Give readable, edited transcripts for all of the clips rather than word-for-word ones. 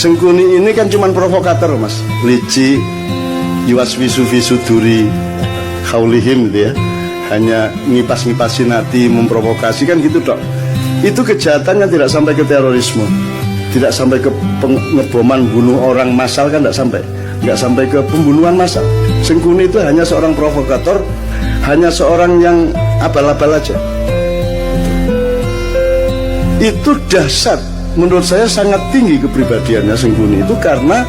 Sengkuni ini kan cuman provokator mas, licik, yuwaswisu visuduri kaulihim gitu ya, hanya ngipas-ngipasin hati, memprovokasi kan gitu dok. Itu kejahatan yang tidak sampai ke terorisme, tidak sampai ke pengeboman, bunuh orang massal kan nggak sampai ke pembunuhan massal. Sengkuni itu hanya seorang provokator, hanya seorang yang abal-abal aja. Itu dahsyat. Menurut saya sangat tinggi kepribadiannya Sengkuni itu karena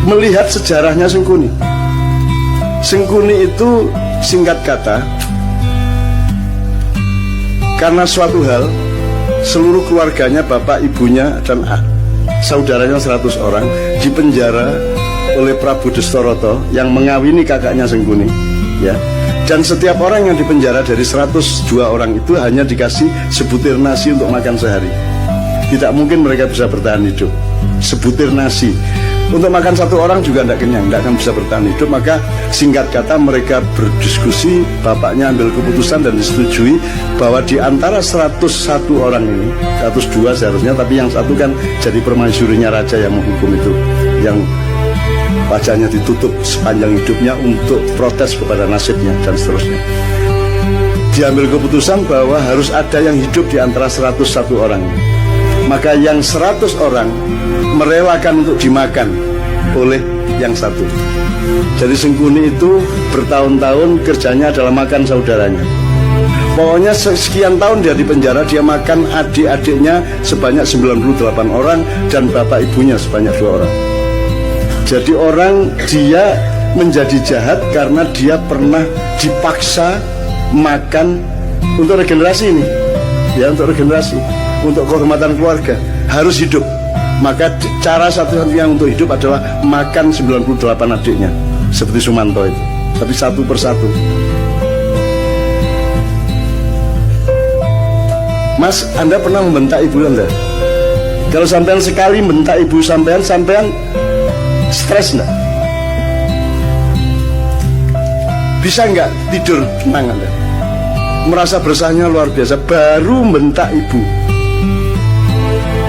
melihat sejarahnya Sengkuni. Sengkuni itu singkat kata, karena suatu hal seluruh keluarganya, bapak, ibunya, dan saudaranya 100 orang dipenjara oleh Prabu Destoroto yang mengawini kakaknya Sengkuni ya. Dan setiap orang yang dipenjara dari 102 orang itu hanya dikasih sebutir nasi untuk makan sehari. Tidak mungkin mereka bisa bertahan hidup. Sebutir nasi untuk makan satu orang juga tidak kenyang, tidak akan bisa bertahan hidup. Maka singkat kata mereka berdiskusi, bapaknya ambil keputusan dan disetujui bahwa di antara 101 orang ini, 102 seharusnya, tapi yang satu kan jadi permaisurinya raja yang menghukum itu, yang wajahnya ditutup sepanjang hidupnya untuk protes kepada nasibnya dan seterusnya. Diambil keputusan bahwa harus ada yang hidup di antara 101 orang. Maka yang 100 orang merelakan untuk dimakan oleh yang satu. Jadi Sengkuni itu bertahun-tahun kerjanya adalah makan saudaranya. Pokoknya sekian tahun dia di penjara, dia makan adik-adiknya sebanyak 98 orang dan bapak ibunya sebanyak 2 orang. Jadi dia menjadi jahat karena dia pernah dipaksa makan untuk regenerasi ini. Ya, untuk regenerasi, untuk kehormatan keluarga, harus hidup. Maka cara satu-satunya untuk hidup adalah makan 98 adiknya, seperti Sumanto itu, tapi satu persatu. Mas, Anda pernah membentak ibu Anda? Kalau sampean sekali membentak ibu sampean stres enggak? Bisa enggak tidur tenang Anda? Merasa bersahnya luar biasa, baru membentak ibu.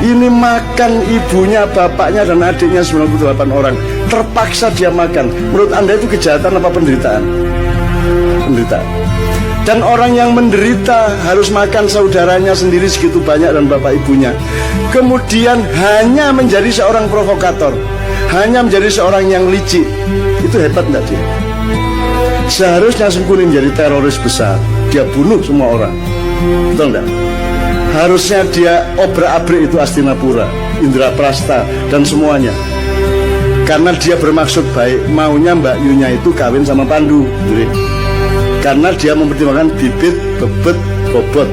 Ini makan ibunya, bapaknya dan adiknya 98 orang. Terpaksa dia makan. Menurut Anda itu kejahatan apa penderitaan? Penderitaan. Dan orang yang menderita harus makan saudaranya sendiri segitu banyak dan bapak ibunya. Kemudian hanya menjadi seorang provokator, hanya menjadi seorang yang licik. Itu hebat enggak dia? Seharusnya Sengkuni menjadi teroris besar. Dia bunuh semua orang. Betul enggak? Harusnya dia obrak-abrik itu Hastinapura, Indraprasta dan semuanya. Karena dia bermaksud baik, maunya Mbak Yunya itu kawin sama Pandu. Jadi, karena dia mempertimbangkan bibit, bebet, bobot.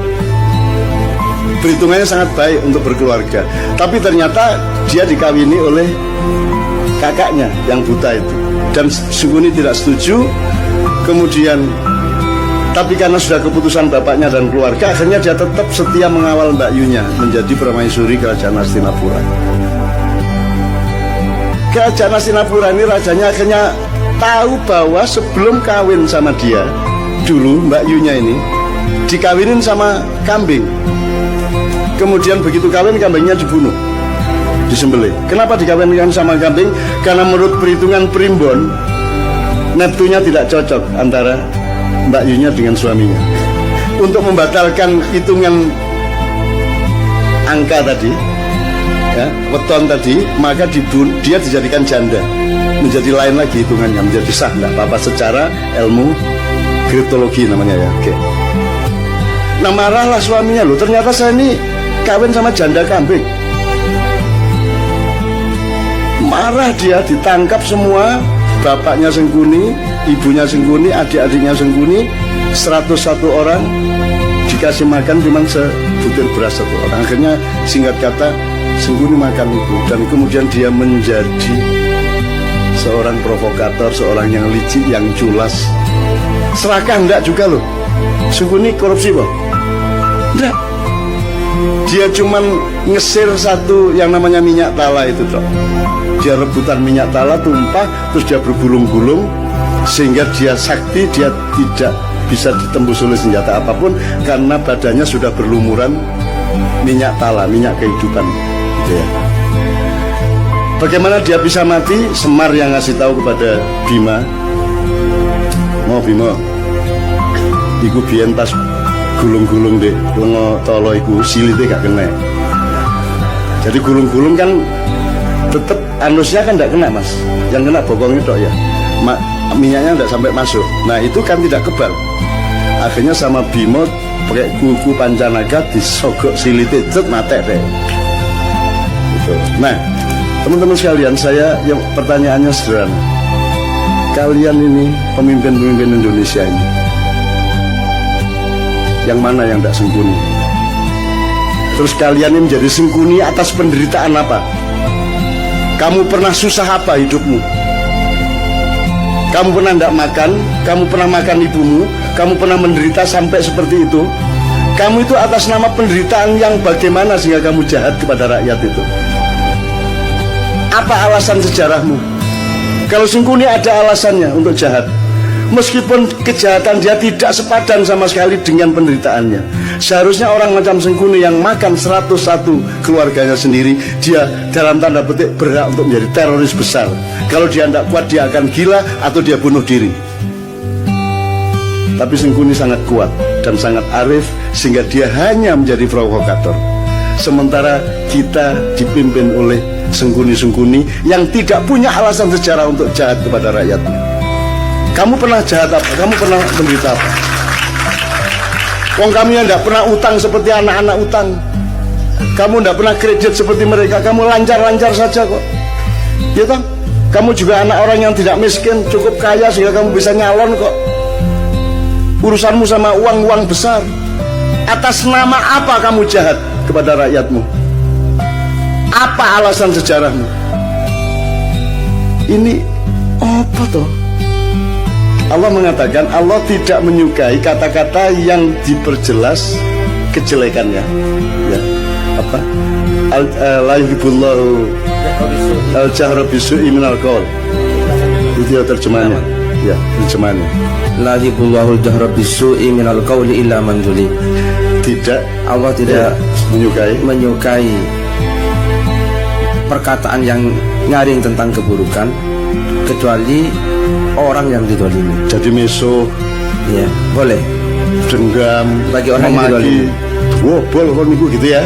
Perhitungannya sangat baik untuk berkeluarga. Tapi ternyata dia dikawini oleh kakaknya yang buta itu. Dan Sengkuni tidak setuju. Kemudian tapi karena sudah keputusan bapaknya dan keluarga, akhirnya dia tetap setia mengawal Mbak Yunya menjadi permaisuri kerajaan Hastinapura. Kerajaan Hastinapura ini rajanya akhirnya tahu bahwa sebelum kawin sama dia, dulu Mbak Yunya ini dikawinin sama kambing. Kemudian begitu kawin, kambingnya dibunuh, disembelih. Kenapa dikawinkan sama kambing? Karena menurut perhitungan primbon, neptunya tidak cocok antara Mbak Yunya dengan suaminya. Untuk membatalkan hitungan angka tadi ya, weton tadi, maka dia dijadikan janda, menjadi lain lagi hitungannya, menjadi sah, tidak apa-apa secara ilmu kriptologi namanya ya. Oke. Nah marahlah suaminya, loh ternyata saya ini kawin sama janda kambing. Marah dia, ditangkap semua, bapaknya Sengkuni, ibunya Sengkuni, adik-adiknya Sengkuni, 101 orang dikasih makan cuma sebutir beras satu orang. Akhirnya singkat kata Sengkuni makan itu, dan kemudian dia menjadi seorang provokator, seorang yang licik, yang culas. Serakah enggak juga loh. Sengkuni korupsi loh? Enggak. Dia cuman ngesir satu yang namanya minyak tala itu toh. Dia rebutan minyak tala tumpah, terus dia bergulung-gulung sehingga dia sakti, dia tidak bisa ditembus oleh senjata apapun karena badannya sudah berlumuran minyak tala, minyak kehidupan gitu ya. Bagaimana dia bisa mati? Semar yang ngasih tahu kepada Bima, mau Bima, iku biyen pas gulung-gulung dek lengo tolo iku silite gak kena. Jadi gulung-gulung kan tetep anusnya kan tidak kena mas, yang kena bokongnya tok ya, minyaknya tidak sampai masuk. Nah itu kan tidak kebal. Akhirnya sama Bima pakai kuku pancanaga disogok silite, cet matek deh. Gitu. Nah teman-teman sekalian, saya yang pertanyaannya sederhana. Kalian ini pemimpin-pemimpin Indonesia ini, yang mana yang tidak sengkuni? Terus kalian ini menjadi sengkuni atas penderitaan apa? Kamu pernah susah apa hidupmu? Kamu pernah tidak makan? Kamu pernah makan ibumu? Kamu pernah menderita sampai seperti itu? Kamu itu atas nama penderitaan yang bagaimana sehingga kamu jahat kepada rakyat itu? Apa alasan sejarahmu? Kalau Sengkuni ada alasannya untuk jahat, meskipun kejahatan dia tidak sepadan sama sekali dengan penderitaannya. Seharusnya orang macam Sengkuni yang makan 101 keluarganya sendiri, dia dalam tanda petik berhak untuk menjadi teroris besar. Kalau dia tidak kuat, dia akan gila atau dia bunuh diri. Tapi Sengkuni sangat kuat dan sangat arif sehingga dia hanya menjadi provokator. Sementara kita dipimpin oleh Sengkuni-sengkuni yang tidak punya alasan sejarah untuk jahat kepada rakyatnya. Kamu pernah jahat apa? Kamu pernah menderita apa? Wong kami yang tidak pernah utang seperti anak-anak utang. Kamu tidak pernah kredit seperti mereka. Kamu lancar-lancar saja kok. Ya toh? Kamu juga anak orang yang tidak miskin, cukup kaya sehingga kamu bisa nyalon kok. Urusanmu sama uang-uang besar. Atas nama apa kamu jahat kepada rakyatmu? Apa alasan sejarahmu? Ini apa toh? Allah mengatakan Allah tidak menyukai kata-kata yang diperjelas kejelekannya. Ya, apa? La yuhibbullahu al-jahra bisu'i minal qaul. Itu ya terjemahannya. Ya, terjemahannya. La yuhibbullahu al-jahra bisu'i minal qauli illa man zulim. Tidak, Allah tidak menyukai perkataan yang nyaring tentang keburukan kecuali orang yang didolimi. Jadi meso, ya boleh. Dendam, bagi orang yang didolimi. Wobol kon niku gitu ya.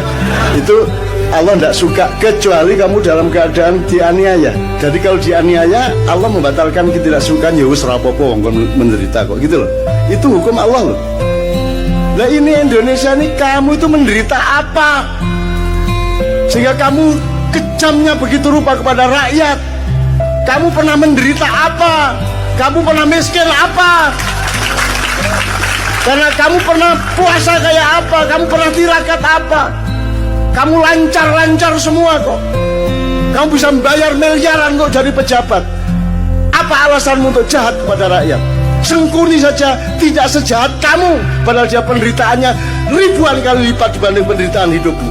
Itu Allah tidak suka kecuali kamu dalam keadaan dianiaya. Jadi kalau dianiaya, Allah membatalkan ketidaksukaan. Ya wis rapopo wong kon menderita kok gitu loh. Itu hukum Allah loh. Nah ini Indonesia nih, kamu itu menderita apa sehingga kamu kejamnya begitu rupa kepada rakyat? Kamu pernah menderita apa? Kamu pernah miskin apa? Karena kamu pernah puasa kayak apa? Kamu pernah tirakat apa? Kamu lancar-lancar semua kok. Kamu bisa membayar miliaran untuk jadi pejabat. Apa alasanmu untuk jahat kepada rakyat? Sengkuni saja tidak sejahat kamu, padahal dia penderitaannya ribuan kali lipat dibanding penderitaan hidupmu.